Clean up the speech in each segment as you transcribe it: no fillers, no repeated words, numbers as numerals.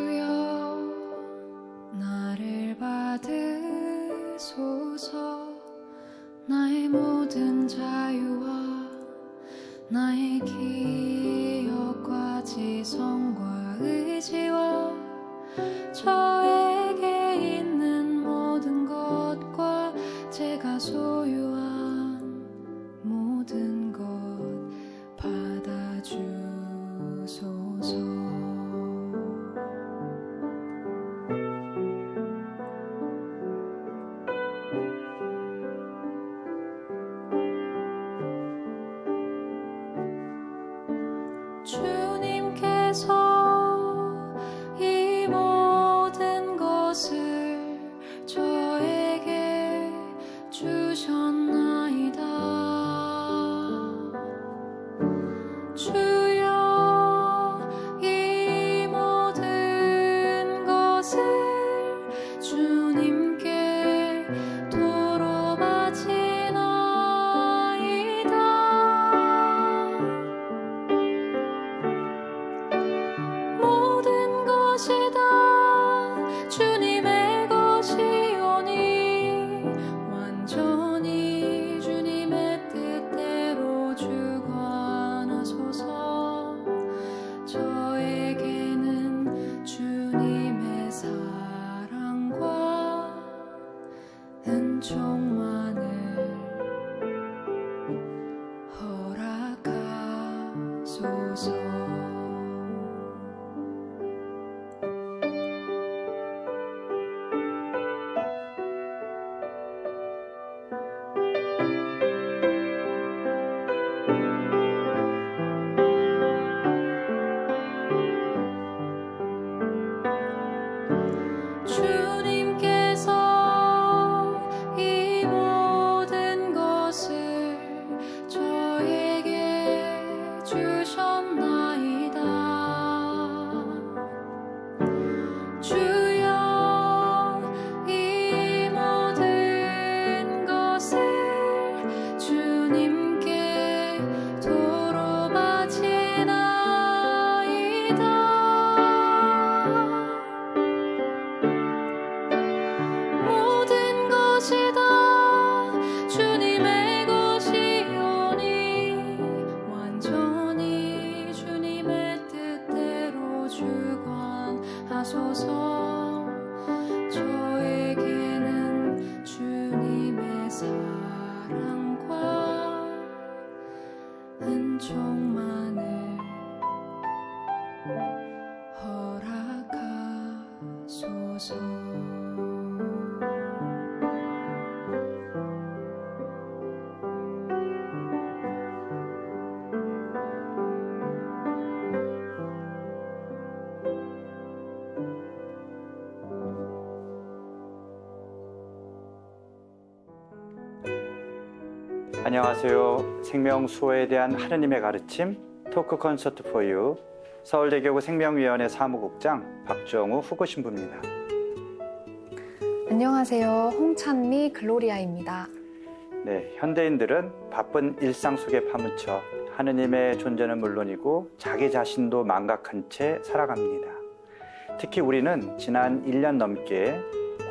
주여 나를 받으소서. 나의 모든 자유와 나의 기억과 지성과 의지와 저에게 있는 모든 것과 제가 소유한 모든 것 받아주소서. 주님께서 이 모든 것을 저에게 주셨나이다. 주여 이 모든 것을 주님께 도로 바치나이다. 모든 것이 다 주님의 것이오니 완전히 주님의 뜻대로 주관하소서. 저에게는 주님의 사랑과 은총만을 허락하소서. 주님께서 이 모든 것을 저에게 주셨나이다. 주여 이 모든 것을 주님께 도로 바치나이다. 모든 것이 다 주님의 것이오니 완전히 주님의 뜻대로 주관하소서. 저에게는 주님의 사랑과 은총만을 허락하소서. 안녕하세요. 생명수호에 대한 하느님의 가르침 토크 콘서트 포유 서울대교구 생명위원회 사무국장 박정우 후보신부입니다. 안녕하세요. 홍찬미 글로리아입니다. 네, 현대인들은 바쁜 일상 속에 파묻혀 하느님의 존재는 물론이고 자기 자신도 망각한 채 살아갑니다. 특히 우리는 지난 1년 넘게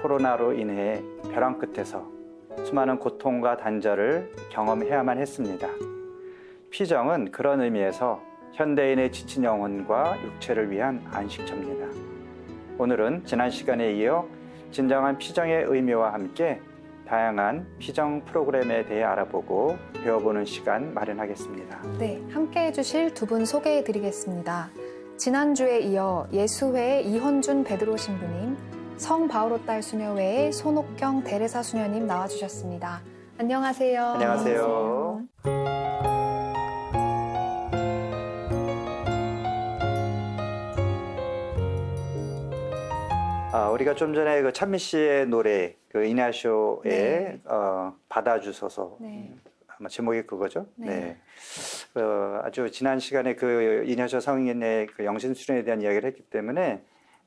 코로나로 인해 벼랑 끝에서 수많은 고통과 단절을 경험해야만 했습니다. 피정은 그런 의미에서 현대인의 지친 영혼과 육체를 위한 안식처입니다. 오늘은 지난 시간에 이어 진정한 피정의 의미와 함께 다양한 피정 프로그램에 대해 알아보고 배워보는 시간 마련하겠습니다. 네, 함께 해주실 두 분 소개해드리겠습니다. 지난주에 이어 예수회의 이헌준 베드로 신부님, 성 바오로 딸 수녀회의 손옥경 대레사 수녀님 나와주셨습니다. 안녕하세요. 안녕하세요. 우리가 좀 전에 그 찬미 씨의 노래, 그 이나쇼에 네. 받아주소서. 네. 아마 제목이 그거죠? 네. 아주 지난 시간에 그 이나쇼 성인의 그 영신 수련에 대한 이야기를 했기 때문에,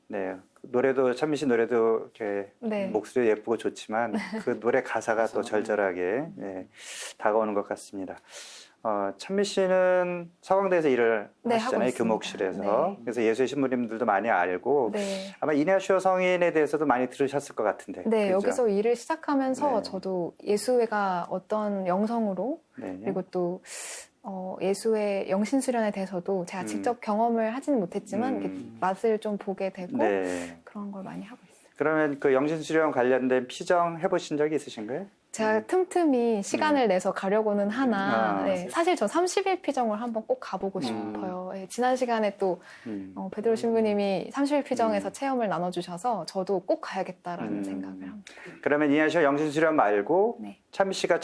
네. 노래도, 찬미 씨 노래도 이렇게 네. 목소리 예쁘고 좋지만 그 노래 가사가 또 절절하게 다가오는 것 같습니다. 찬미 씨는 서강대에서 일을 네, 하시잖아요. 하고 있습니다. 교목실에서. 네. 그래서 예수의 신부님들도 많이 알고 네. 아마 이내슈 성인에 대해서도 많이 들으셨을 것 같은데. 네, 그죠? 여기서 일을 시작하면서 네. 저도 예수회가 어떤 영성으로 네. 그리고 또 예수회 영신수련에 대해서도 제가 직접 경험을 하지는 못했지만 이렇게 맛을 좀 보게 되고 네. 그런 걸 많이 하고 있어요. 그러면 그 영신수련 관련된 피정 해보신 적이 있으신가요? 제가 틈틈이 시간을 내서 가려고는 하나 네, 사실 저 30일 피정을 한번 꼭 가보고 싶어요. 네, 지난 시간에 또 베드로 신부님이 30일 피정에서 체험을 나눠주셔서 저도 꼭 가야겠다라는 생각을 합니다. 그러면 이하쇼 영신수련 말고 네. 찬미 씨가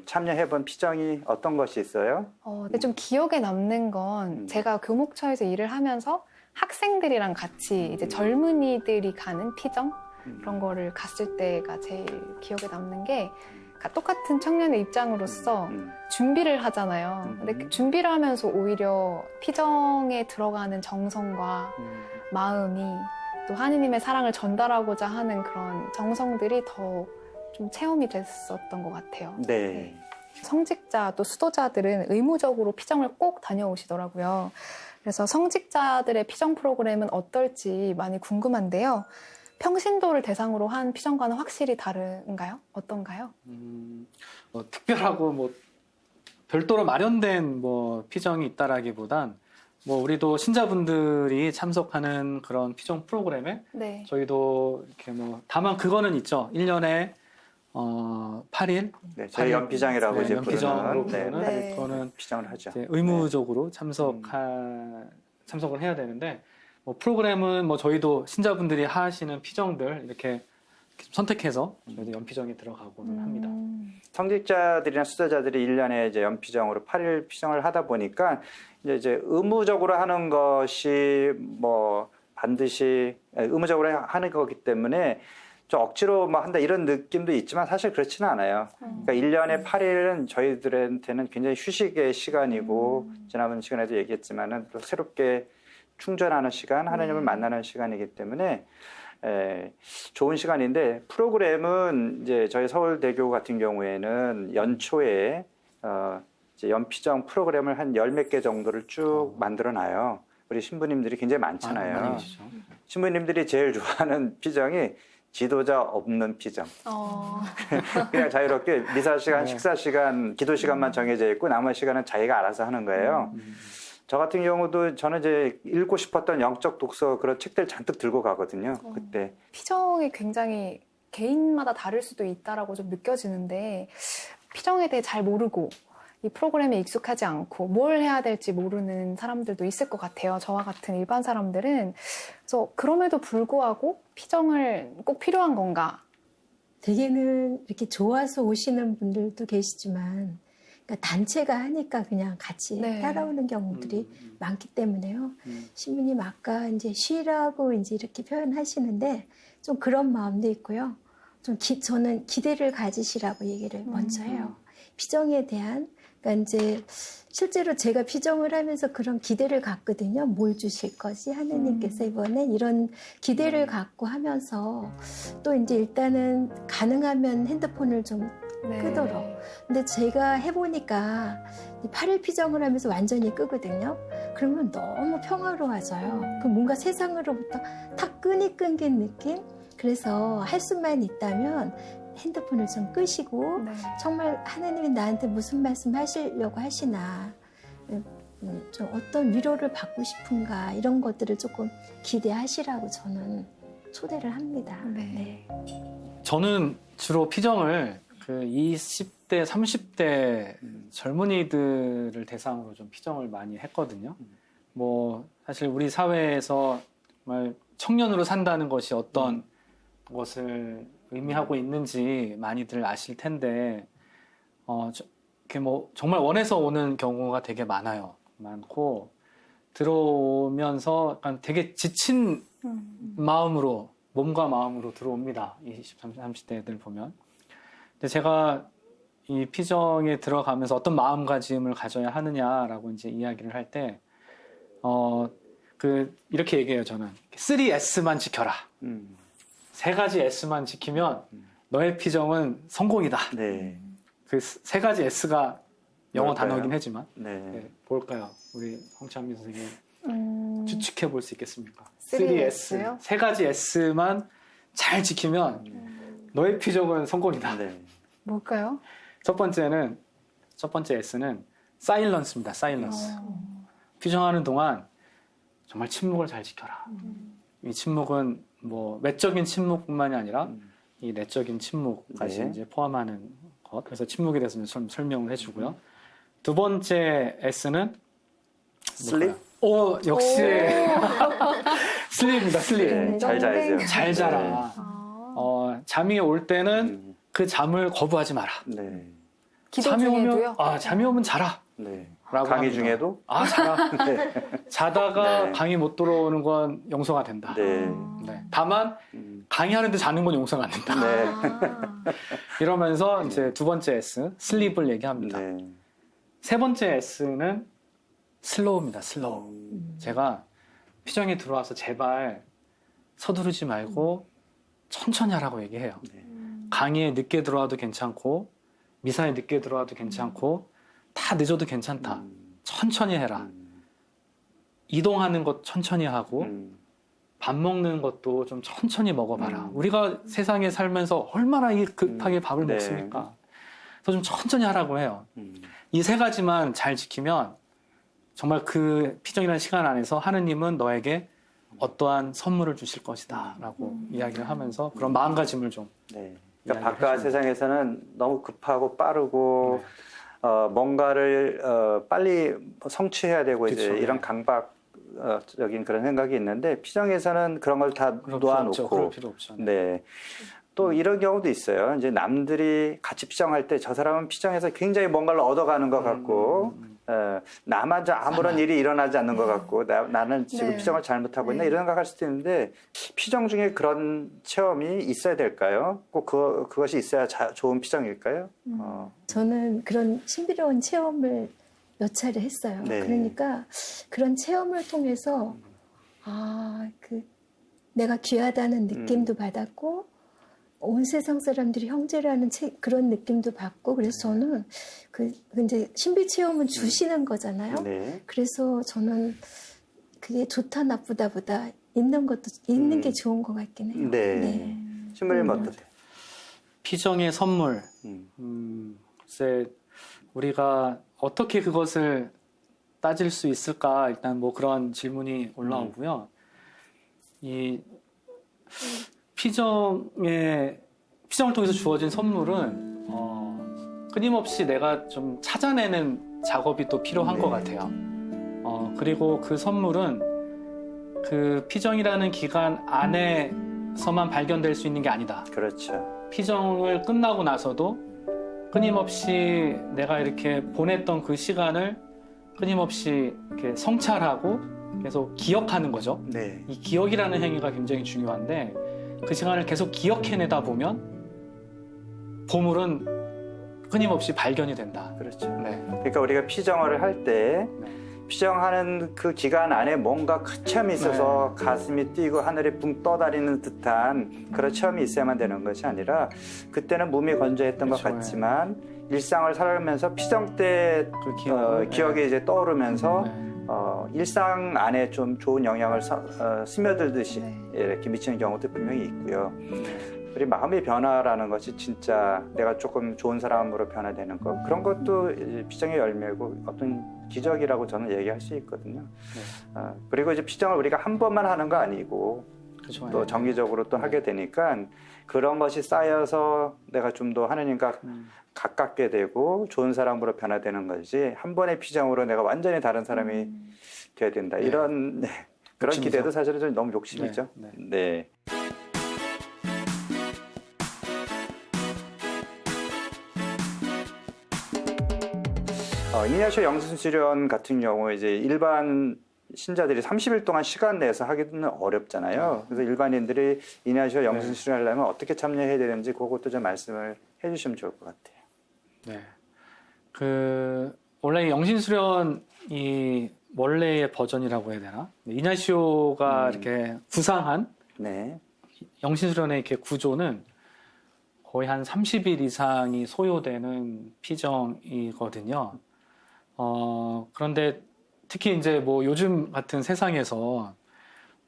참여해본 피정이 어떤 것이 있어요? 근데 좀 기억에 남는 건 제가 교목처에서 일을 하면서 학생들이랑 같이 이제 젊은이들이 가는 피정 그런 거를 갔을 때가 제일 기억에 남는 게 똑같은 청년의 입장으로서 준비를 하잖아요. 근데 그 준비를 하면서 오히려 피정에 들어가는 정성과 마음이 또 하느님의 사랑을 전달하고자 하는 그런 정성들이 더 좀 체험이 됐었던 것 같아요. 네. 성직자 또 수도자들은 의무적으로 피정을 꼭 다녀오시더라고요. 그래서 성직자들의 피정 프로그램은 어떨지 많이 궁금한데요. 평신도를 대상으로 한 피정과는 확실히 다른가요? 어떤가요? 특별하고 별도로 마련된 피정이 있다라기보단 우리도 신자분들이 참석하는 그런 피정 프로그램에 네. 저희도 이렇게 다만 그거는 있죠. 1년에 8일. 네, 저희 연피정이라고 이제 연피정으로 부르는 부르는 네. 그거는 피정을 하죠. 이제 의무적으로 참석을 해야 되는데 프로그램은 저희도 신자분들이 하시는 피정들 이렇게 선택해서 저희도 연피정에 들어가고는 합니다. 성직자들이나 수도자들이 1년에 이제 연피정으로 8일 피정을 하다 보니까 이제 의무적으로 하는 것이 반드시 의무적으로 하는 거기 때문에 좀 억지로 한다 이런 느낌도 있지만 사실 그렇지는 않아요. 그러니까 1년에 8일은 저희들한테는 굉장히 휴식의 시간이고 지난번 시간에도 얘기했지만은 또 새롭게 충전하는 시간, 하나님을 만나는 시간이기 때문에 좋은 시간인데 프로그램은 이제 저희 서울대교 같은 경우에는 연초에 이제 연피정 프로그램을 한 10몇 개 정도를 쭉 만들어 놔요. 우리 신부님들이 굉장히 많잖아요. 많이 계시죠. 신부님들이 제일 좋아하는 피정이 지도자 없는 피정. 그냥 자유롭게 미사 시간, 식사 시간, 기도 시간만 정해져 있고 나머지 시간은 자기가 알아서 하는 거예요. 저 같은 경우도 저는 이제 읽고 싶었던 영적 독서 그런 책들 잔뜩 들고 가거든요. 그때. 피정이 굉장히 개인마다 다를 수도 있다라고 좀 느껴지는데 피정에 대해 잘 모르고 이 프로그램에 익숙하지 않고 뭘 해야 될지 모르는 사람들도 있을 것 같아요. 저와 같은 일반 사람들은. 그래서 그럼에도 불구하고 피정을 꼭 필요한 건가? 대개는 이렇게 좋아서 오시는 분들도 계시지만 그러니까 단체가 하니까 그냥 같이 따라오는 경우들이 많기 때문에요. 신부님 아까 이제 쉬라고 이제 이렇게 표현하시는데 좀 그런 마음도 있고요. 좀 저는 기대를 가지시라고 얘기를 먼저 해요. 피정에 대한 그러니까 이제 실제로 제가 피정을 하면서 그런 기대를 갖거든요. 뭘 주실 거지? 하느님께서 이번에 이런 기대를 갖고 하면서 또 이제 일단은 가능하면 핸드폰을 좀 끄도록. 근데 제가 해보니까 8일 피정을 하면서 완전히 끄거든요. 그러면 너무 평화로워져요. 그 뭔가 세상으로부터 탁 끈이 끊긴 느낌? 그래서 할 수만 있다면 핸드폰을 좀 끄시고 정말 하나님이 나한테 무슨 말씀 하시려고 하시나 좀 어떤 위로를 받고 싶은가 이런 것들을 조금 기대하시라고 저는 초대를 합니다. 네. 저는 주로 피정을 그 20대, 30대 젊은이들을 대상으로 좀 피정을 많이 했거든요. 사실 우리 사회에서 정말 청년으로 산다는 것이 어떤 것을 의미하고 있는지 많이들 아실 텐데, 정말 원해서 오는 경우가 되게 많고, 들어오면서 약간 되게 지친 마음으로, 몸과 마음으로 들어옵니다. 20, 30대들 보면. 근데 제가 이 피정에 들어가면서 어떤 마음가짐을 가져야 하느냐라고 이제 이야기를 할 때, 이렇게 얘기해요, 저는. 3S만 지켜라. 3가지 S만 지키면 너의 피정은 성공이다. 네. 그 3가지 S가 영어 뭘까요? 단어이긴 하지만 네. 네, 뭘까요? 우리 홍찬미 선생님 추측해 볼 수 있겠습니까? 3S 요? 세 가지 S만 잘 지키면 너의 피정은 성공이다. 네. 뭘까요? 첫 번째 S는 사일런스입니다. 사일런스. 피정하는 동안 정말 침묵을 잘 지켜라. 이 침묵은 뭐 외적인 침묵뿐만이 아니라 이 내적인 침묵까지 네. 이제 포함하는 것. 그래서 침묵에 대해서 좀 설명을 해주고요. 두 번째 S는 슬립? 오, 역시 슬립입니다. 슬립. 네, 잘 자야죠. 잘 자라. 아, 잠이 올 때는 그 잠을 거부하지 마라. 네. 기도 잠이 중에도요? 오면 잠이 오면 자라. 네. 라고 강의 합니다. 중에도? 자라. 네. 자다가 네. 강의 못 들어오는 건 용서가 된다. 네. 네. 다만 음. 강의하는데 자는 건 용서가 안 된다. 네. 이러면서 이제 두 번째 S 슬립을 얘기합니다. 네. 세 번째 S는 슬로우입니다. 슬로우. 제가 피정이 들어와서 제발 서두르지 말고 천천히 하라고 얘기해요. 네. 강의에 늦게 들어와도 괜찮고 미사에 늦게 들어와도 괜찮고 다 늦어도 괜찮다. 천천히 해라. 이동하는 것 천천히 하고 밥 먹는 것도 좀 천천히 먹어봐라. 우리가 세상에 살면서 얼마나 급하게 밥을 네. 먹습니까? 그래서 좀 천천히 하라고 해요. 이 세 가지만 잘 지키면 정말 그 피정이라는 시간 안에서 하느님은 너에게 어떠한 선물을 주실 것이다 라고 이야기를 하면서 그런 마음가짐을 좀 네. 그러니까 이야기를 바깥 해줍니다. 세상에서는 너무 급하고 빠르고 네. 뭔가를 빨리 성취해야 되고 이제 그쵸, 이런 네. 강박적인 그런 생각이 있는데 피정에서는 그런 걸 다 그럴 필요 없죠. 놓아놓고 그럴 필요 없죠. 네. 또 이런 경우도 있어요. 이제 남들이 같이 피정할 때 저 사람은 피정해서 굉장히 뭔가를 얻어가는 것 같고, 나만 아무런 일이 일어나지 않는 것 같고, 나는 지금 네. 피정을 잘못하고 있나 이런 생각할 수도 있는데, 피정 중에 그런 체험이 있어야 될까요? 꼭 그것이 있어야 좋은 피정일까요? 저는 그런 신비로운 체험을 몇 차례 했어요. 네. 그러니까 그런 체험을 통해서 내가 귀하다는 느낌도 받았고 온 세상 사람들이 형제라는 그런 느낌도 받고 그래서 저는 이제 신비 체험은 주시는 거잖아요. 네. 그래서 저는 그게 좋다 나쁘다보다 있는 게 좋은 것 같긴 해요. 네. 신부님 어떠세요? 피정의 선물. 글쎄 우리가 어떻게 그것을 따질 수 있을까? 일단 뭐 그런 질문이 올라오고요. 이 피정을 통해서 주어진 선물은 끊임없이 내가 좀 찾아내는 작업이 또 필요한 것 같아요. 그리고 그 선물은 그 피정이라는 기간 안에서만 발견될 수 있는 게 아니다. 그렇죠. 피정을 끝나고 나서도 끊임없이 내가 이렇게 보냈던 그 시간을 끊임없이 이렇게 성찰하고 계속 기억하는 거죠. 네. 이 기억이라는 행위가 굉장히 중요한데 그 시간을 계속 기억해내다 보면 보물은 끊임없이 발견이 된다. 그렇죠. 네. 그러니까 우리가 피정을 할 때 네. 피정하는 그 기간 안에 뭔가 큰 체험이 있어서 가슴이 뛰고 하늘에 붕 떠다니는 듯한 그런 체험이 있어야만 되는 것이 아니라 그때는 몸이 건조했던 것 그렇죠. 같지만 일상을 살아가면서 피정 때 그 기억을, 기억이 이제 떠오르면서 네. 일상 안에 좀 좋은 영향을 스며들듯이 네. 이렇게 미치는 경우도 분명히 있고요. 우리 마음의 변화라는 것이 진짜 내가 조금 좋은 사람으로 변화되는 것 그런 것도 피정의 열매고 어떤 기적이라고 저는 얘기할 수 있거든요. 그리고 이제 피정을 우리가 한 번만 하는 거 아니고 그렇죠. 또 정기적으로 또 하게 되니까 그런 것이 쌓여서 내가 좀 더 하느님과 가깝게 되고 좋은 사람으로 변화되는 것이지 한 번의 피정으로 내가 완전히 다른 사람이 돼야 된다. 네. 이런 그런 욕심이죠. 기대도 사실은 좀 너무 욕심이죠. 네. 네. 이냐쇼 영신수련 같은 경우 이제 일반 신자들이 30일 동안 시간 내서 하기는 어렵잖아요. 그래서 일반인들이 이냐쇼 영신수련 하려면 어떻게 참여해야 되는지 그것도 좀 말씀을 해주시면 좋을 것 같아요. 네. 원래 영신수련이 원래의 버전이라고 해야 되나? 이냐시오가 이렇게 구상한 네. 영신수련의 이렇게 구조는 거의 한 30일 이상이 소요되는 피정이거든요. 그런데 특히 이제 뭐 요즘 같은 세상에서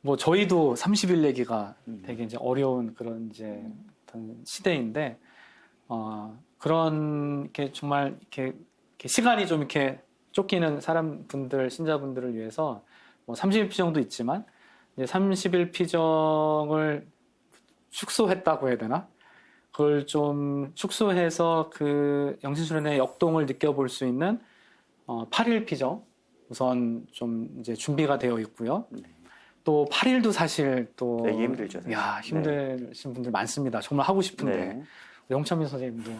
뭐 저희도 30일 내기가 되게 이제 어려운 그런 이제 어떤 시대인데, 그런 게 정말 이렇게 시간이 좀 이렇게 쫓기는 사람분들, 신자분들을 위해서 뭐 30일 피정도 있지만, 이제 30일 피정을 축소했다고 해야 되나? 그걸 좀 축소해서 그 영신수련의 역동을 느껴볼 수 있는 8일 피정 우선 좀 이제 준비가 되어 있고요. 또 8일도 사실 또 되게 힘들죠. 사실. 야, 힘드신 분들 많습니다. 정말 하고 싶은데. 네. 영찬민 선생님도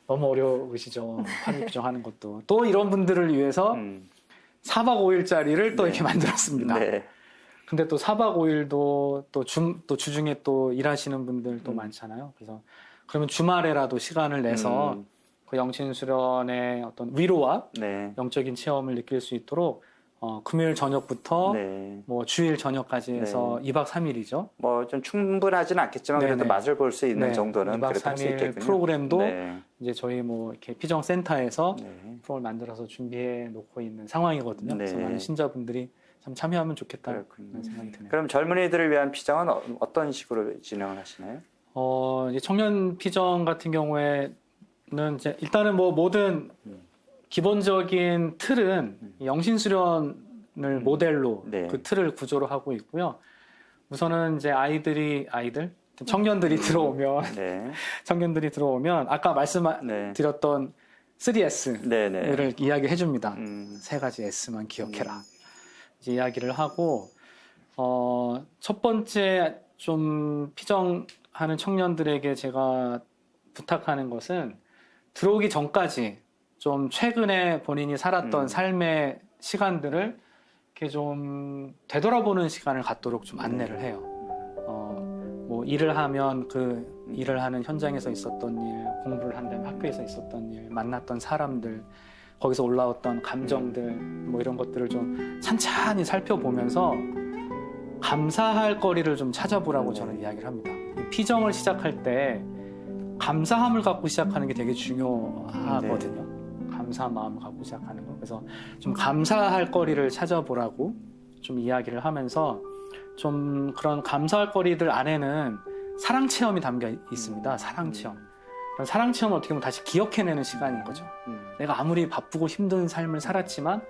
너무 어려우시죠. 8일 피정하는 것도. 또 이런 분들을 위해서 4박 5일짜리를 또 네. 이렇게 만들었습니다. 네. 근데 또 4박 5일도 또 주중에 또 일하시는 분들도 많잖아요. 그래서 그러면 주말에라도 시간을 내서 그 영신수련의 어떤 위로와 네. 영적인 체험을 느낄 수 있도록 금요일 저녁부터 네. 뭐 주일 저녁까지 해서 네. 2박 3일이죠. 뭐 좀 충분하지는 않겠지만 네네. 그래도 맛을 볼 수 있는 네. 정도는 2박 그래도 할 수 3일 있겠군요. 프로그램도 네. 이제 저희 뭐 이렇게 피정센터에서 네. 프로를 만들어서 준비해 놓고 있는 상황이거든요. 네. 그래서 많은 신자분들이 참 참여하면 좋겠다 그렇군요. 그런 생각이 드네요. 그럼 젊은이들을 위한 피정은 어떤 식으로 진행을 하시나요? 이제 청년 피정 같은 경우에는 이제 일단은 뭐 모든 기본적인 틀은 영신수련을 모델로 네. 그 틀을 구조로 하고 있고요. 우선은 이제 청년들이 들어오면 네. 청년들이 들어오면 아까 네. 말씀드렸던 3S를 네네. 이야기해 줍니다. 음. 세 가지 S만 기억해라. 이제 이야기를 하고 첫 번째 좀 피정하는 청년들에게 제가 부탁하는 것은 들어오기 전까지 좀 최근에 본인이 살았던 삶의 시간들을 이렇게 좀 되돌아보는 시간을 갖도록 좀 안내를 해요. 뭐 일을 하면 그 일을 하는 현장에서 있었던 일, 공부를 한다면 학교에서 있었던 일, 만났던 사람들, 거기서 올라왔던 감정들, 뭐 이런 것들을 좀 찬찬히 살펴보면서 감사할 거리를 좀 찾아보라고 저는 이야기를 합니다. 이 피정을 시작할 때 감사함을 갖고 시작하는 게 되게 중요하거든요. 감사한 마음을 갖고 시작하는 거. 그래서 좀 감사할 거리를 찾아보라고 좀 이야기를 하면서 좀 그런 감사할 거리들 안에는 사랑 체험이 담겨 있습니다. 사랑 체험. 사랑 체험을 어떻게 보면 다시 기억해내는 시간인 거죠. 내가 아무리 바쁘고 힘든 삶을 살았지만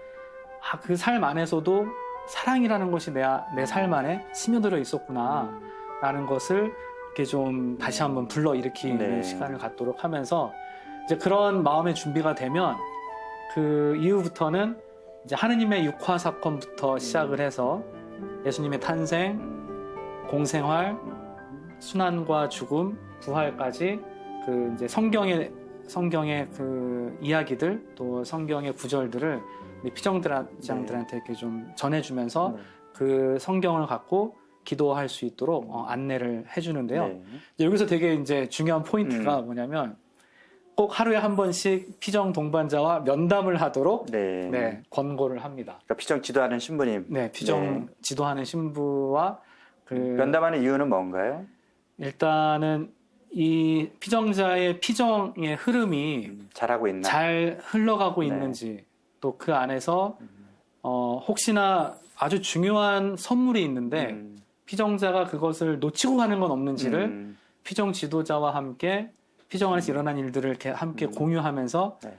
그 삶 안에서도 사랑이라는 것이 내 삶 안에 스며들어 있었구나 라는 것을 이렇게 좀 다시 한번 불러일으키는 네. 시간을 갖도록 하면서 이제 그런 마음의 준비가 되면 그 이후부터는 이제 하느님의 육화 사건부터 시작을 해서 예수님의 탄생, 공생활, 순환과 죽음, 부활까지 그 이제 성경의 그 이야기들 또 성경의 구절들을 우리 피정장들한테 이렇게 좀 전해주면서 그 성경을 갖고 기도할 수 있도록 안내를 해주는데요. 네. 여기서 되게 이제 중요한 포인트가 뭐냐면 꼭 하루에 한 번씩 피정 동반자와 면담을 하도록 네. 권고를 합니다. 그러니까 피정 지도하는 신부님. 네, 피정 네. 지도하는 신부와 그 면담하는 이유는 뭔가요? 일단은 이 피정자의 피정의 흐름이 잘하고 있나? 잘 흘러가고 네. 있는지 또 그 안에서 혹시나 아주 중요한 선물이 있는데 피정자가 그것을 놓치고 가는 건 없는지를 피정 지도자와 함께 피정 안에서 일어난 일들을 이렇게 함께 공유하면서 네.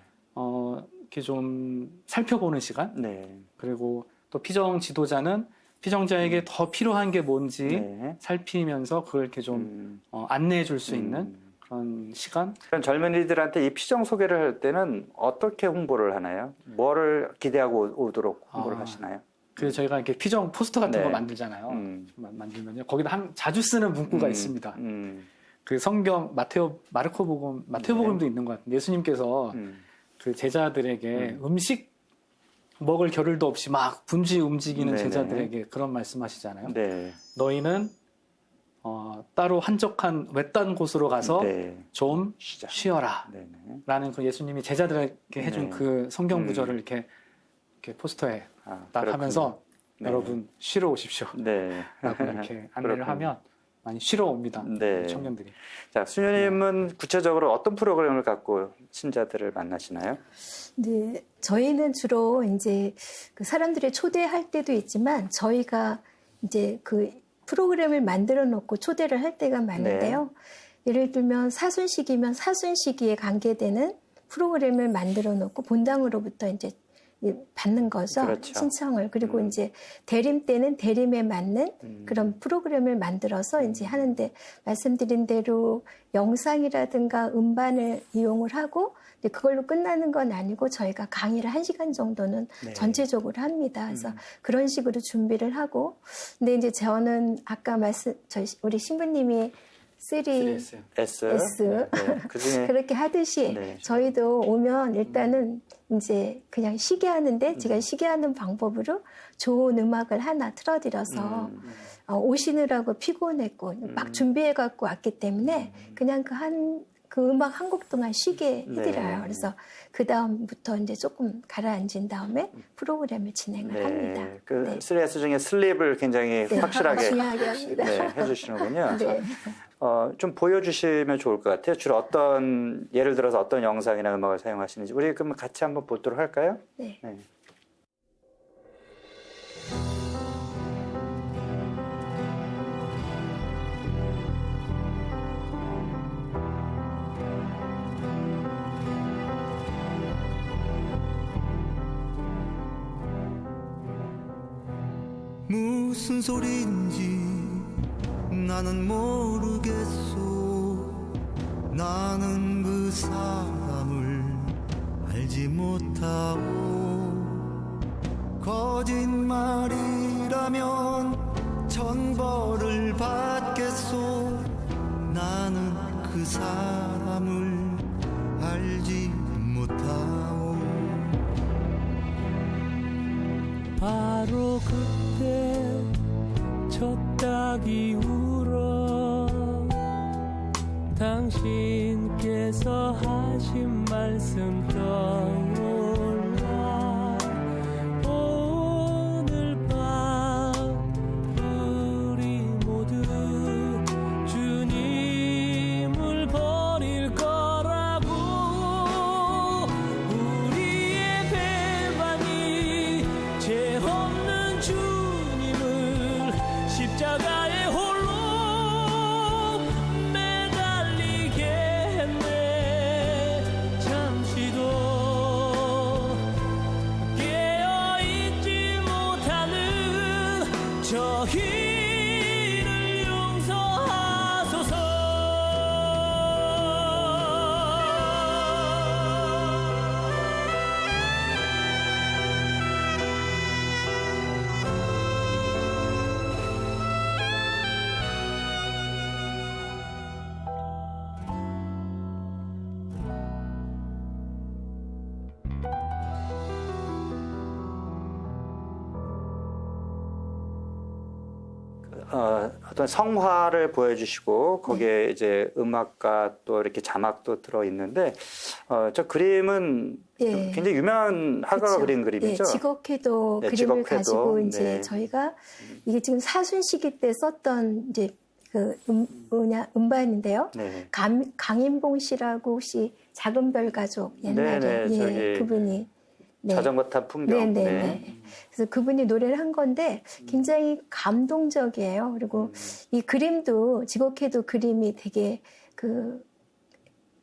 이렇게 좀 살펴보는 시간. 네. 그리고 또 피정 지도자는 피정자에게 더 필요한 게 뭔지 네. 살피면서 그걸 이렇게 좀 안내해 줄 수 있는 그런 시간. 그럼 젊은이들한테 이 피정 소개를 할 때는 어떻게 홍보를 하나요? 뭐를 기대하고 오도록 홍보를 하시나요? 그 저희가 이렇게 피정 포스터 같은 네. 거 만들잖아요. 만들면요. 거기다 자주 쓰는 문구가 있습니다. 그 성경 마태복음도 있는 것 같은데 예수님께서 그 제자들에게 음식 먹을 겨를도 없이 막 분주히 움직이는 네네. 제자들에게 그런 말씀하시잖아요. 네. 너희는 따로 한적한 외딴 곳으로 가서 네. 좀 쉬어라. 네네. 라는 그 예수님이 제자들에게 해준 네. 그 성경 구절을 이렇게 포스터에 딱 그렇군요. 하면서 네. 여러분 쉬러 오십시오. 네. 라고 이렇게 안내를 그렇군요. 하면 많이 쉬러 옵니다. 네. 청년들이. 자, 수녀님은 구체적으로 어떤 프로그램을 갖고 신자들을 만나시나요? 네, 저희는 주로 이제 그 사람들이 초대할 때도 있지만 저희가 이제 그 프로그램을 만들어 놓고 초대를 할 때가 많은데요. 예를 들면 사순식이면 사순식이에 관계되는 프로그램을 만들어 놓고 본당으로부터 이제 받는 거죠. 그렇죠. 신청을. 그리고 이제 대림 때는 대림에 맞는 그런 프로그램을 만들어서 이제 하는데 말씀드린 대로 영상이라든가 음반을 이용을 하고 그걸로 끝나는 건 아니고 저희가 강의를 1시간 정도는 네. 전체적으로 합니다. 그래서 그런 식으로 준비를 하고 근데 이제 저는 아까 우리 신부님이 3S 네. 그중에 그렇게 하듯이 네. 저희도 오면 일단은 이제 그냥 쉬게 하는데 제가 쉬게 하는 방법으로 좋은 음악을 하나 틀어드려서 오시느라고 피곤했고 막 준비해 갖고 왔기 때문에 그냥 그 음악 한 곡 동안 쉬게 해드려요. 네. 그래서 그 다음부터 이제 조금 가라앉은 다음에 프로그램을 진행을 합니다. 그 네. 3S 중에 슬립을 굉장히 네, 확실하게 중요하게 합니다. 네, 해주시는군요. 네. 좀 보여주시면 좋을 것 같아요. 주로 예를 들어서 어떤 영상이나 음악을 사용하시는지 우리 그럼 같이 한번 보도록 할까요? 네. 네. 무슨 소린지 나는 모르겠소. 나는 그 사람을 알지 못하고 거짓말이라면 천벌을 받겠소. 나는 그 사람을 알지 못하오. 바로 그때 첫 닭이 울어 당신께서 하신 말씀 떠올라. 오늘 밤 우리 모두 주님을 버릴 거라고. 우리의 배반이 죄 없는 주님을 십자가에 홀로 매달리게 했네. 잠시도 깨어있지 못하는 저희를 용서하소서. 어떤 성화를 보여주시고 거기에 이제 음악과 또 이렇게 자막도 들어 있는데 저 그림은 예. 좀 굉장히 유명한 화가가 그렇죠. 그린 그림이죠. 예, 직업회도 네, 그림을 직업회도. 가지고 이제 네. 저희가 이게 지금 사순시기 때 썼던 이제 그 음반인데요. 네. 강인봉 씨라고 혹시 작은 별 가족 옛날에 네네, 예, 저기 그분이 네. 자전거 탄 풍경. 네네네. 그래서 그분이 노래를 한 건데 굉장히 감동적이에요. 그리고 이 그림도 지곡해도 그림이 되게 그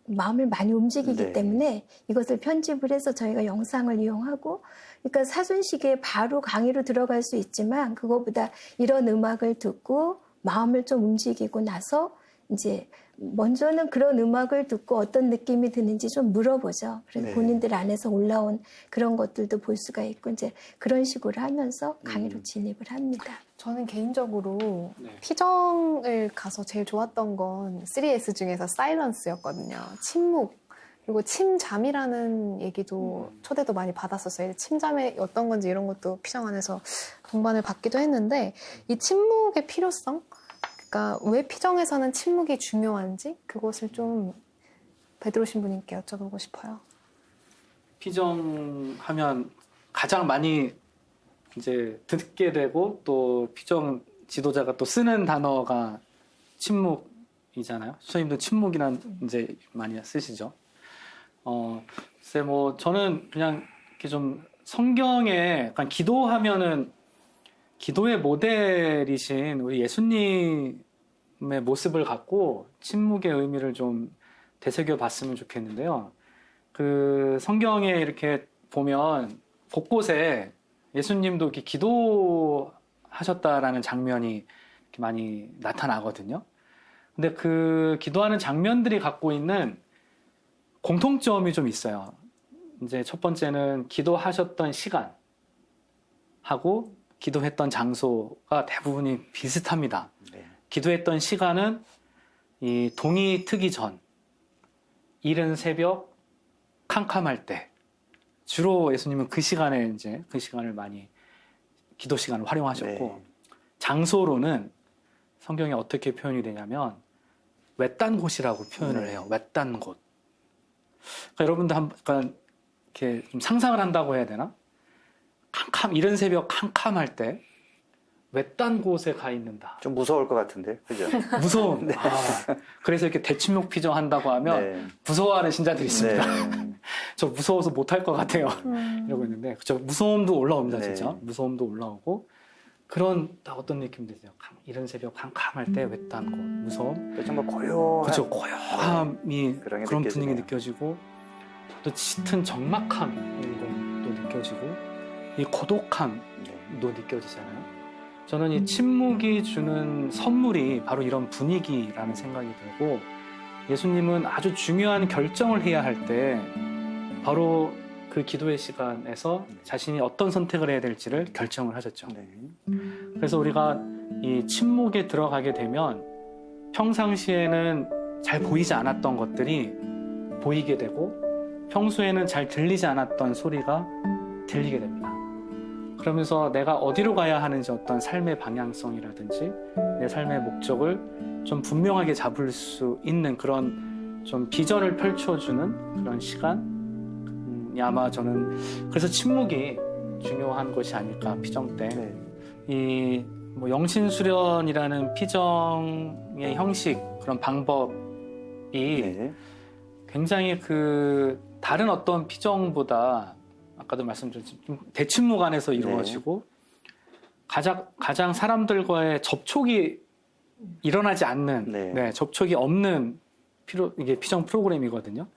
마음을 많이 움직이기 네. 때문에 이것을 편집을 해서 저희가 영상을 이용하고 그러니까 사순식에 바로 강의로 들어갈 수 있지만 그거보다 이런 음악을 듣고 마음을 좀 움직이고 나서 이제 먼저는 그런 음악을 듣고 어떤 느낌이 드는지 좀 물어보죠. 그래서 네. 본인들 안에서 올라온 그런 것들도 볼 수가 있고 이제 그런 식으로 하면서 강의로 진입을 합니다. 저는 개인적으로 네. 피정을 가서 제일 좋았던 건 3S 중에서 사일런스였거든요. 침묵. 그리고 침잠이라는 얘기도 초대도 많이 받았었어요. 침잠이 어떤 건지 이런 것도 피정 안에서 동반을 받기도 했는데 이 침묵의 필요성? 그러니까 왜 피정에서는 침묵이 중요한지 그것을 좀 베드로 신부님께 여쭤보고 싶어요. 피정하면 가장 많이 이제 듣게 되고 또 피정 지도자가 또 쓰는 단어가 침묵이잖아요. 수녀님도 침묵이란 이제 많이 쓰시죠. 글쎄 뭐 저는 그냥 이렇게 좀 성경에 약간 기도하면은 기도의 모델이신 우리 예수님의 모습을 갖고 침묵의 의미를 좀 되새겨 봤으면 좋겠는데요. 그 성경에 이렇게 보면 곳곳에 예수님도 이렇게 기도하셨다라는 장면이 이렇게 많이 나타나거든요. 근데 그 기도하는 장면들이 갖고 있는 공통점이 좀 있어요. 이제 첫 번째는 기도하셨던 시간하고 기도했던 장소가 대부분이 비슷합니다. 네. 기도했던 시간은 이 동이 트기 전, 이른 새벽, 캄캄할 때. 주로 예수님은 그 시간에 이제 그 시간을 많이 기도 시간을 활용하셨고, 네. 장소로는 성경에 어떻게 표현이 되냐면 외딴 곳이라고 표현을 해요. 외딴 곳. 그러니까 여러분도 약간 이렇게 좀 상상을 한다고 해야 되나? 이른 새벽 캄캄할 때 외딴 곳에 가 있는다. 좀 무서울 것 같은데, 그죠? 무서움. 네. 그래서 이렇게 대침묵 피정한다고 하면 네. 무서워하는 신자들이 있습니다. 네. 저 무서워서 못할 것 같아요. 이러고 있는데, 그쵸? 무서움도 올라옵니다, 네. 진짜. 무서움도 올라오고 그런 딱 어떤 느낌 드세요? 이른 새벽 캄캄할 때 외딴 곳, 무서움. 정말 고요한. 그렇죠. 고요함이 그런 게 그런 분위기 느껴지네요. 느껴지고 또 짙은 적막함 이런 것도 느껴지고 이 고독함도 느껴지잖아요. 저는 이 침묵이 주는 선물이 바로 이런 분위기라는 생각이 들고 예수님은 아주 중요한 결정을 해야 할 때 바로 그 기도의 시간에서 자신이 어떤 선택을 해야 될지를 결정을 하셨죠. 네. 그래서 우리가 이 침묵에 들어가게 되면 평상시에는 잘 보이지 않았던 것들이 보이게 되고 평소에는 잘 들리지 않았던 소리가 들리게 됩니다. 그러면서 내가 어디로 가야 하는지 어떤 삶의 방향성이라든지 내 삶의 목적을 좀 분명하게 잡을 수 있는 그런 좀 비전을 펼쳐주는 그런 시간이 아마 저는 그래서 침묵이 중요한 것이 아닐까 피정 때. 네. 이 뭐 영신수련이라는 피정의 형식 그런 방법이 네. 굉장히 그 다른 어떤 피정보다 아까도 말씀드렸지만 좀 대침묵 안에서 이루어지고 가장 사람들과의 접촉이 일어나지 않는 네. 접촉이 없는 이게 피정 프로그램이거든요.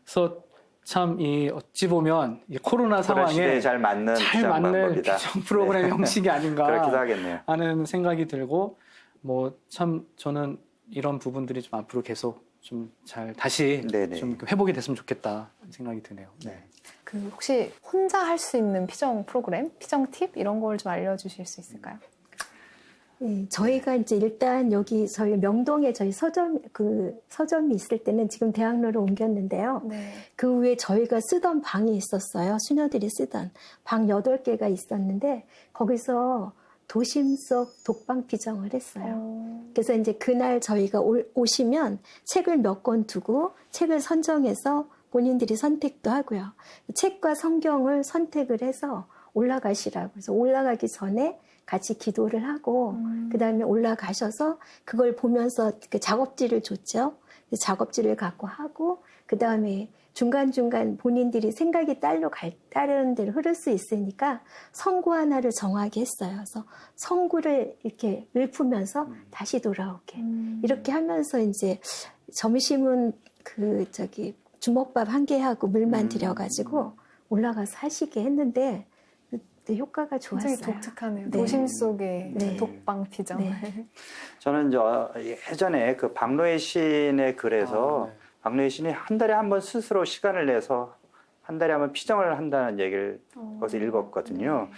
그래서 참 이 어찌 보면 이 코로나 상황에 시대에 잘 맞는 피정 프로그램 네. 형식이 아닌가 그렇기도 하겠네요. 하는 생각이 들고 뭐 참 저는 이런 부분들이 좀 앞으로 계속 좀 잘 다시 네네. 좀 회복이 됐으면 좋겠다 생각이 드네요. 네. 그 혹시 혼자 할 수 있는 피정 프로그램, 피정 팁 이런 걸 좀 알려주실 수 있을까요? 네, 저희가 이제 일단 여기 저희 명동에 저희 서점이 있을 때는 지금 대학로로 옮겼는데요. 네. 그 후에 저희가 쓰던 방이 있었어요. 수녀들이 쓰던 방 8개가 있었는데 거기서 도심 속 독방 피정을 했어요. 그래서 이제 그날 저희가 오시면 책을 몇 권 두고 책을 선정해서 본인들이 선택도 하고요. 책과 성경을 선택을 해서 올라가시라고. 그래서 올라가기 전에 같이 기도를 하고 그 다음에 올라가셔서 그걸 보면서 그 작업지를 줬죠. 작업지를 갖고 하고 그 다음에 중간중간 본인들이 생각이 다른 데로 흐를 수 있으니까 성구 하나를 정하게 했어요. 그래서 성구를 이렇게 읊으면서 다시 돌아오게. 이렇게 하면서 이제 점심은 주먹밥 1개 하고 물만 드려가지고 올라가서 하시게 했는데 효과가 좋았어요. 굉장히 독특하네요. 네. 도심 속의 네. 독방 피정. 네. 저는 예전에 그 박노해 시인의 글에서 박노해 시인이 한 달에 한 번 스스로 시간을 내서 한 달에 한 번 피정을 한다는 얘기를 거기서 읽었거든요.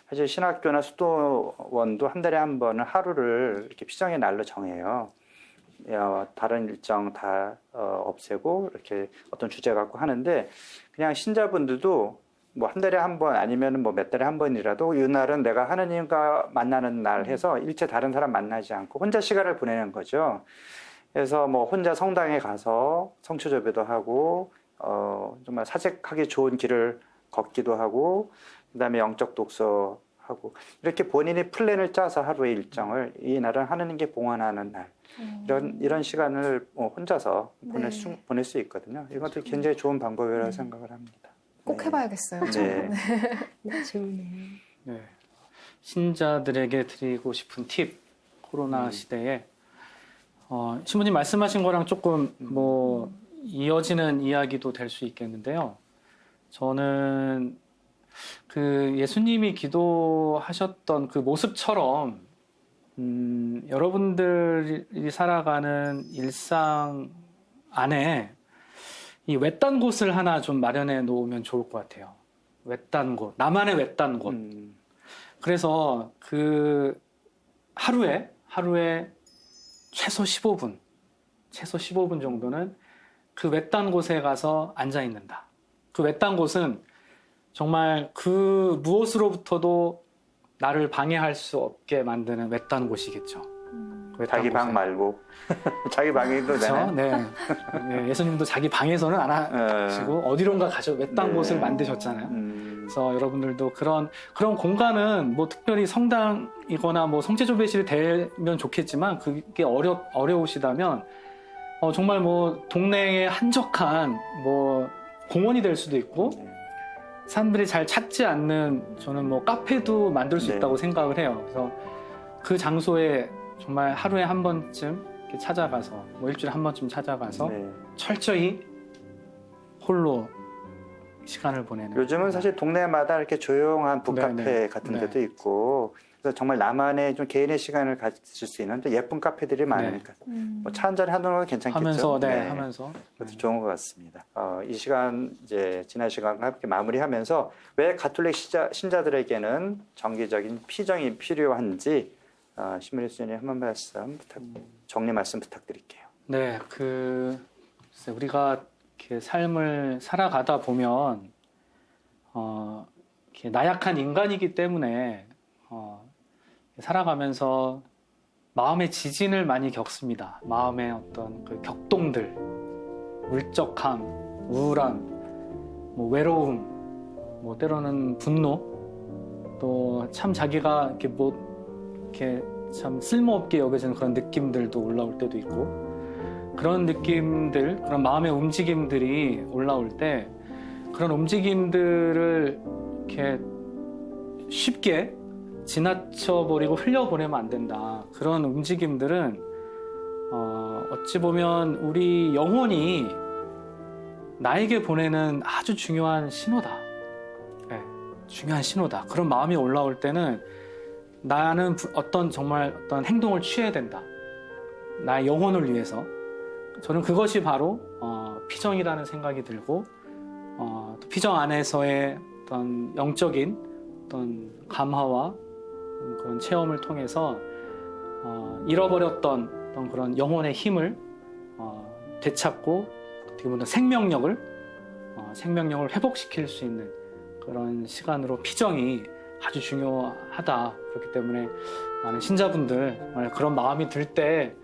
사실 신학교나 수도원도 한 달에 한 번은 하루를 이렇게 피정의 날로 정해요. 다른 일정 다 없애고 이렇게 어떤 주제 갖고 하는데 그냥 신자분들도 뭐 한 달에 한 번 아니면 뭐 몇 달에 한 번이라도 이 날은 내가 하느님과 만나는 날 해서 일체 다른 사람 만나지 않고 혼자 시간을 보내는 거죠. 그래서 뭐 혼자 성당에 가서 성취조배도 하고 정말 사색하기 좋은 길을 걷기도 하고 그다음에 영적 독서 하고 이렇게 본인이 플랜을 짜서 하루의 일정을 이 날은 하느님께 봉헌하는 날 이런 시간을 혼자서 보낼 수 있거든요. 이것도 굉장히 좋은 방법이라고 생각을 합니다. 꼭 해봐야겠어요. 네. 네, 좋네요. 네. 신자들에게 드리고 싶은 팁, 코로나 시대에 신부님 말씀하신 거랑 조금 뭐 이어지는 이야기도 될 수 있겠는데요. 저는 그 예수님이 기도하셨던 그 모습처럼 여러분들이 살아가는 일상 안에 이 외딴 곳을 하나 좀 마련해 놓으면 좋을 것 같아요. 외딴 곳, 나만의 외딴 곳. 그래서 그 하루에 최소 15분 정도는 그 외딴 곳에 가서 앉아 있는다. 그 외딴 곳은 정말 그 무엇으로부터도 나를 방해할 수 없게 만드는 외딴 곳이겠죠. 자기 방 말고 자기 방에도 그렇죠? 되네. 네. 예수님도 자기 방에서는 안 하시고 어디론가 가셔 외딴 곳을 만드셨잖아요. 그래서 여러분들도 그런 공간은 뭐 특별히 성당이거나 뭐 성체조배실이 되면 좋겠지만 그게 어려우시다면 정말 뭐 동네의 한적한 뭐 공원이 될 수도 있고 사람들이 잘 찾지 않는 저는 뭐 카페도 만들 수 있다고 생각을 해요. 그래서 그 장소에 정말 하루에 한 번쯤 이렇게 찾아가서 뭐 일주일에 한 번쯤 찾아가서 철저히 홀로 시간을 보내는. 요즘은 사실 동네마다 이렇게 조용한 북카페 같은 데도 있고 그래서 정말 나만의 좀 개인의 시간을 가질 수 있는 예쁜 카페들이 많으니까 뭐 차 한잔 하는 건 괜찮겠죠. 하면서 하면서 그것도 좋은 것 같습니다. 이 시간 이제 지난 시간과 함께 마무리하면서 왜 가톨릭 신자들에게는 정기적인 피정이 필요한지 신문희 수녀님 한 말씀 정리 말씀 부탁드릴게요. 네, 글쎄 우리가 이렇게 삶을 살아가다 보면 이렇게 나약한 인간이기 때문에 살아가면서 마음의 지진을 많이 겪습니다. 마음의 어떤 그 격동들, 울적함, 우울함, 뭐 외로움, 뭐 때로는 분노, 또 참 자기가 이렇게 참 쓸모없게 여겨지는 그런 느낌들도 올라올 때도 있고 그런 느낌들, 그런 마음의 움직임들이 올라올 때 그런 움직임들을 이렇게 쉽게 지나쳐버리고 흘려보내면 안 된다. 그런 움직임들은 어찌 보면 우리 영혼이 나에게 보내는 아주 중요한 신호다. 네, 중요한 신호다. 그런 마음이 올라올 때는 나는 정말 어떤 행동을 취해야 된다. 나의 영혼을 위해서. 저는 그것이 바로 피정이라는 생각이 들고 또 피정 안에서의 어떤 영적인 어떤 감화와 그런 체험을 통해서 잃어버렸던 어떤 그런 영혼의 힘을 되찾고 어떻게 보면 생명력을 회복시킬 수 있는 그런 시간으로 피정이 아주 중요하다. 그렇기 때문에 나는 신자분들 정말 그런 마음이 들 때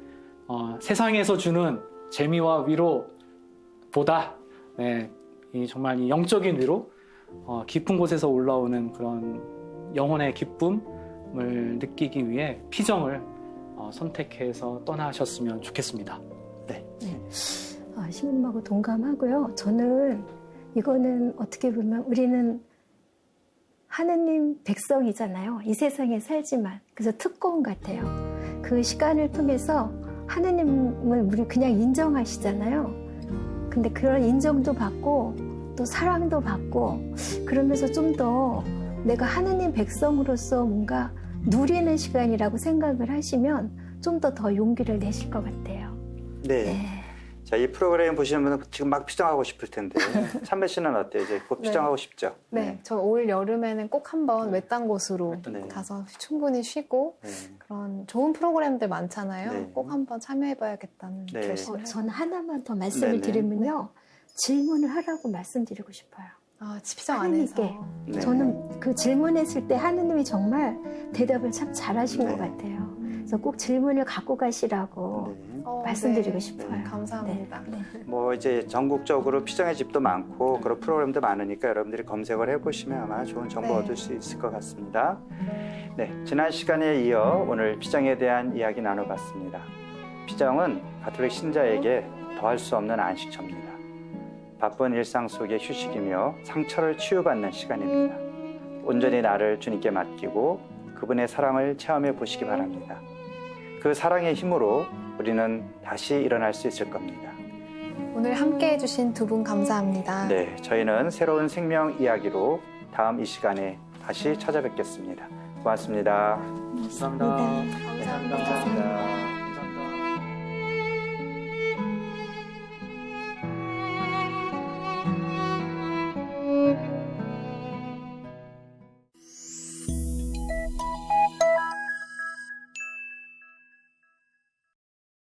세상에서 주는 재미와 위로보다 정말 이 영적인 위로 깊은 곳에서 올라오는 그런 영혼의 기쁨을 느끼기 위해 피정을 선택해서 떠나셨으면 좋겠습니다. 네. 신부님하고 동감하고요. 저는 이거는 어떻게 보면 우리는 하느님 백성이잖아요. 이 세상에 살지만. 그래서 특권 같아요. 그 시간을 통해서 하느님을 우리 그냥 인정하시잖아요. 근데 그런 인정도 받고 또 사랑도 받고 그러면서 좀 더 내가 하느님 백성으로서 뭔가 누리는 시간이라고 생각을 하시면 좀 더 용기를 내실 것 같아요. 네. 자, 이 프로그램 보시는 분은 지금 막 피정하고 싶을 텐데 참배 씨는 어때요? 이제 곧 피정하고 싶죠? 네, 저 올 여름에는 꼭 한번 외딴 곳으로 가서 충분히 쉬고 그런 좋은 프로그램들 많잖아요. 꼭 한번 참여해봐야겠다는 결심을 해요. 저는 하나만 더 말씀을 드리면요. 질문을 하라고 말씀드리고 싶어요. 피정 안에서. 저는 그 질문했을 때 하느님이 정말 대답을 참 잘하신 것 같아요. 그래서 꼭 질문을 갖고 가시라고 네. 말씀드리고 싶어요. 감사합니다. 네. 뭐 이제 전국적으로 피정의 집도 많고 그런 프로그램도 많으니까 여러분들이 검색을 해보시면 아마 좋은 정보 네. 얻을 수 있을 것 같습니다. 네, 지난 시간에 이어 오늘 피정에 대한 이야기 나눠봤습니다. 피정은 가톨릭 신자에게 더할 수 없는 안식처입니다. 바쁜 일상 속의 휴식이며 상처를 치유받는 시간입니다. 온전히 나를 주님께 맡기고 그분의 사랑을 체험해 보시기 바랍니다. 그 사랑의 힘으로 우리는 다시 일어날 수 있을 겁니다. 오늘 함께 해주신 두 분 감사합니다. 네, 저희는 새로운 생명 이야기로 다음 이 시간에 다시 찾아뵙겠습니다. 고맙습니다. 감사합니다. 감사합니다.